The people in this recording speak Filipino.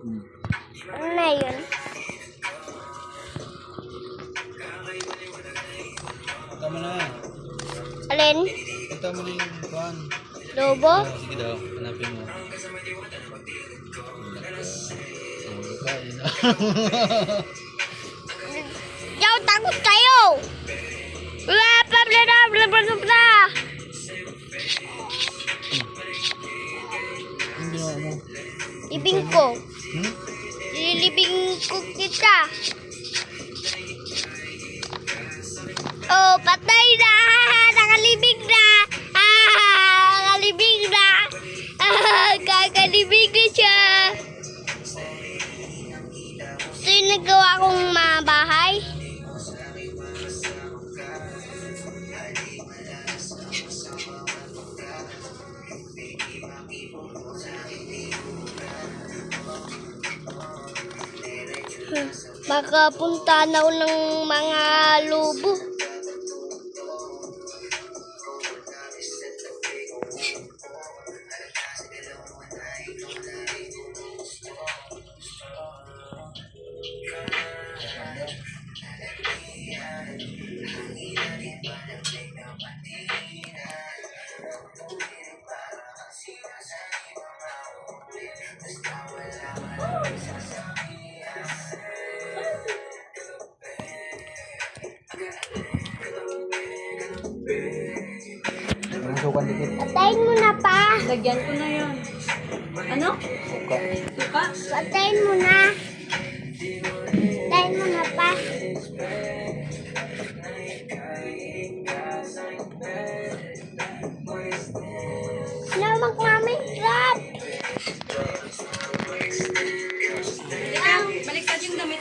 Ano na yun? Punta mo na. Alin? Punta mo na yung kuhan. Lobo? Sige daw, hanapin mo. Kain na. Yaw, takot kayo! Bla bla bla bla bla bla bla! Ang ginawa mo? Libing ko. Hmm? Nililibing ko kita. Oh, patay na! Nakalibing na! Nakalibing na! Kakalibing na siya! Ito yung nagawa kong mga bahay. Makapunta na ako ng mga lobo. Ang sukan dikit. Patayin mo na pa. Lagyan ko na yun. Ano? Suka. Suka? Patayin mo na. Patayin mo na pa. Namak mami, grab. Baliktad yung damit.